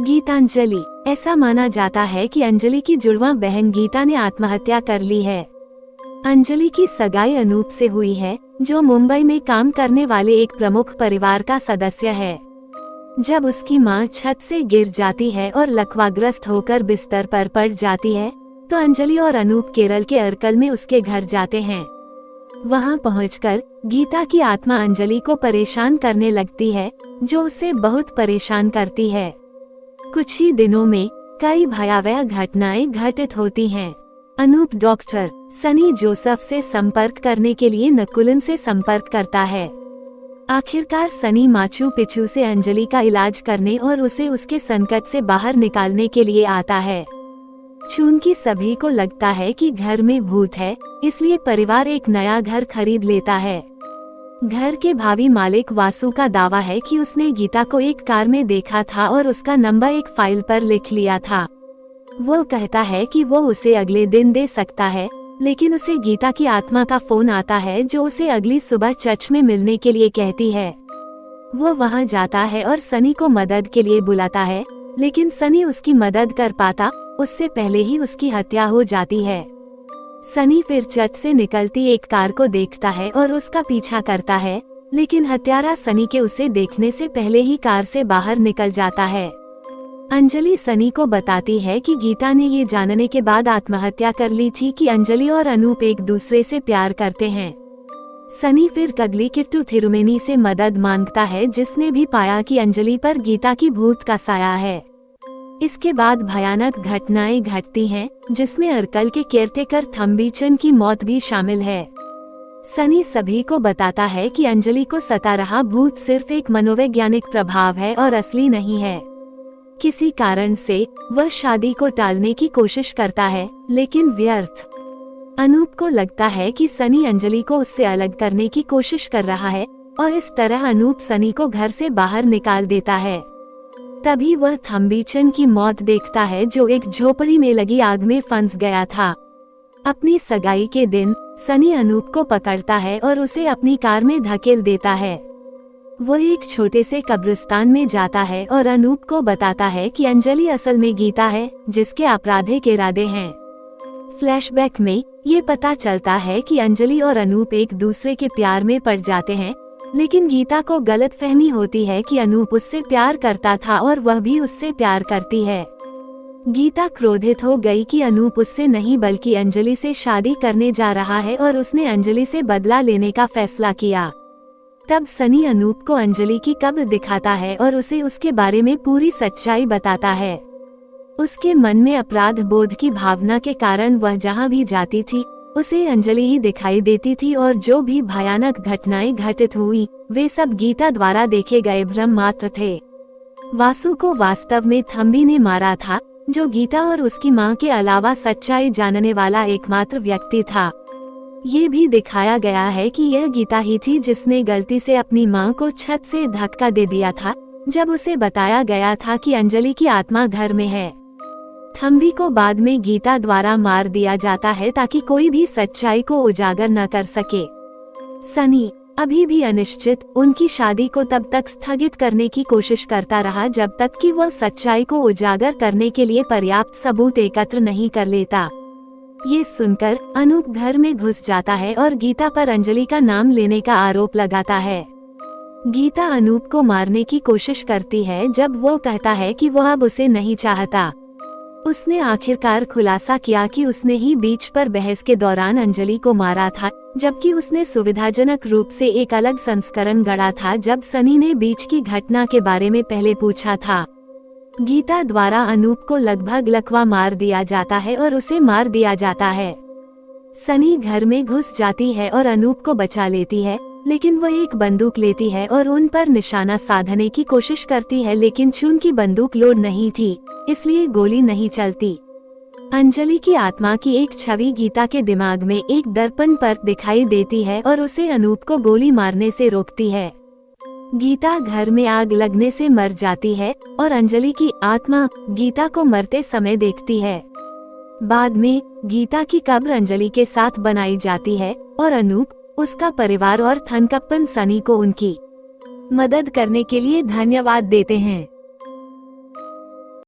गीतांजलि। ऐसा माना जाता है कि अंजलि की जुड़वा बहन गीता ने आत्महत्या कर ली है। अंजलि की सगाई अनूप से हुई है, जो मुंबई में काम करने वाले एक प्रमुख परिवार का सदस्य है। जब उसकी मां छत से गिर जाती है और लकवाग्रस्त होकर बिस्तर पर पड़ जाती है, तो अंजलि और अनूप केरल के अरकल में उसके घर जाते हैं। वहां पहुंचकर गीता की आत्मा अंजलि को परेशान करने लगती है, जो उसे बहुत परेशान करती है। कुछ ही दिनों में कई भयावह घटनाएं घटित होती हैं। अनूप डॉक्टर सनी जोसेफ से संपर्क करने के लिए नकुलन से संपर्क करता है। आखिरकार सनी माचू पिचू से अंजलि का इलाज करने और उसे उसके संकट से बाहर निकालने के लिए आता है। चूंकि सभी को लगता है कि घर में भूत है, इसलिए परिवार एक नया घर खरीद लेता है। घर के भावी मालिक वासु का दावा है कि उसने गीता को एक कार में देखा था और उसका नंबर एक फाइल पर लिख लिया था। वो कहता है कि वो उसे अगले दिन दे सकता है, लेकिन उसे गीता की आत्मा का फोन आता है, जो उसे अगली सुबह चर्च में मिलने के लिए कहती है। वो वहां जाता है और सनी को मदद के लिए बुलाता है, लेकिन सनी उसकी मदद कर पाता उससे पहले ही उसकी हत्या हो जाती है। सनी फिर चर्च से निकलती एक कार को देखता है और उसका पीछा करता है, लेकिन हत्यारा सनी के उसे देखने से पहले ही कार से बाहर निकल जाता है। अंजलि सनी को बताती है कि गीता ने ये जानने के बाद आत्महत्या कर ली थी कि अंजलि और अनूप एक दूसरे से प्यार करते हैं। सनी फिर कगली किट्टू थिरुमेनी से मदद मांगता है, जिसने भी पाया कि अंजलि पर गीता की भूत का साया है। इसके बाद भयानक घटनाएं घटती हैं, जिसमें अरकल के केयरटेकर थम्बीचन की मौत भी शामिल है। सनी सभी को बताता है कि अंजलि को सता रहा भूत सिर्फ एक मनोवैज्ञानिक प्रभाव है और असली नहीं है। किसी कारण से वह शादी को टालने की कोशिश करता है, लेकिन व्यर्थ। अनूप को लगता है कि सनी अंजलि को उससे अलग करने की कोशिश कर रहा है और इस तरह अनूप सनी को घर से बाहर निकाल देता है। तभी वह थम्बीचन की मौत देखता है, जो एक झोपड़ी में लगी आग में फंस गया था। अपनी सगाई के दिन सनी अनूप को पकड़ता है और उसे अपनी कार में धकेल देता है। वह एक छोटे से कब्रिस्तान में जाता है और अनूप को बताता है कि अंजलि असल में गीता है, जिसके आपराधिक इरादे हैं। फ्लैशबैक में ये पता चलता है कि अंजलि और अनूप एक दूसरे के प्यार में पड़ जाते हैं, लेकिन गीता को गलतफहमी होती है कि अनूप उससे प्यार करता था और वह भी उससे प्यार करती है। गीता क्रोधित हो गई कि अनूप उससे नहीं बल्कि अंजलि से शादी करने जा रहा है और उसने अंजलि से बदला लेने का फैसला किया। तब सनी अनूप को अंजलि की कब्र दिखाता है और उसे उसके बारे में पूरी सच्चाई बताता है। उसके मन में अपराध बोध की भावना के कारण वह जहाँ भी जाती थी उसे अंजलि ही दिखाई देती थी, और जो भी भयानक घटनाएं घटित हुई वे सब गीता द्वारा देखे गए भ्रम मात्र थे। वासु को वास्तव में थम्बी ने मारा था, जो गीता और उसकी मां के अलावा सच्चाई जानने वाला एकमात्र व्यक्ति था। ये भी दिखाया गया है कि यह गीता ही थी जिसने गलती से अपनी मां को छत से धक्का दे दिया था, जब उसे बताया गया था कि अंजलि की आत्मा घर में है। थम्बी को बाद में गीता द्वारा मार दिया जाता है ताकि कोई भी सच्चाई को उजागर न कर सके। सनी अभी भी अनिश्चित उनकी शादी को तब तक स्थगित करने की कोशिश करता रहा जब तक कि वह सच्चाई को उजागर करने के लिए पर्याप्त सबूत एकत्र नहीं कर लेता। ये सुनकर अनूप घर में घुस जाता है और गीता पर अंजलि का नाम लेने का आरोप लगाता है। गीता अनूप को मारने की कोशिश करती है जब वो कहता है कि वह अब उसे नहीं चाहता। उसने आखिरकार खुलासा किया कि उसने ही बीच पर बहस के दौरान अंजलि को मारा था, जबकि उसने सुविधाजनक रूप से एक अलग संस्करण गढ़ा था जब सनी ने बीच की घटना के बारे में पहले पूछा था। गीता द्वारा अनूप को लगभग लकवा मार दिया जाता है और उसे मार दिया जाता है। सनी घर में घुस जाती है और अनूप को बचा लेती है, लेकिन वह एक बंदूक लेती है और उन पर निशाना साधने की कोशिश करती है, लेकिन चूंकि बंदूक लोड नहीं थी इसलिए गोली नहीं चलती। अंजलि की आत्मा की एक छवि गीता के दिमाग में एक दर्पण पर दिखाई देती है और उसे अनूप को गोली मारने से रोकती है। गीता घर में आग लगने से मर जाती है और अंजलि की आत्मा गीता को मरते समय देखती है। बाद में गीता की कब्र अंजलि के साथ बनाई जाती है और अनूप, उसका परिवार और थनकप्पन सनी को उनकी मदद करने के लिए धन्यवाद देते हैं।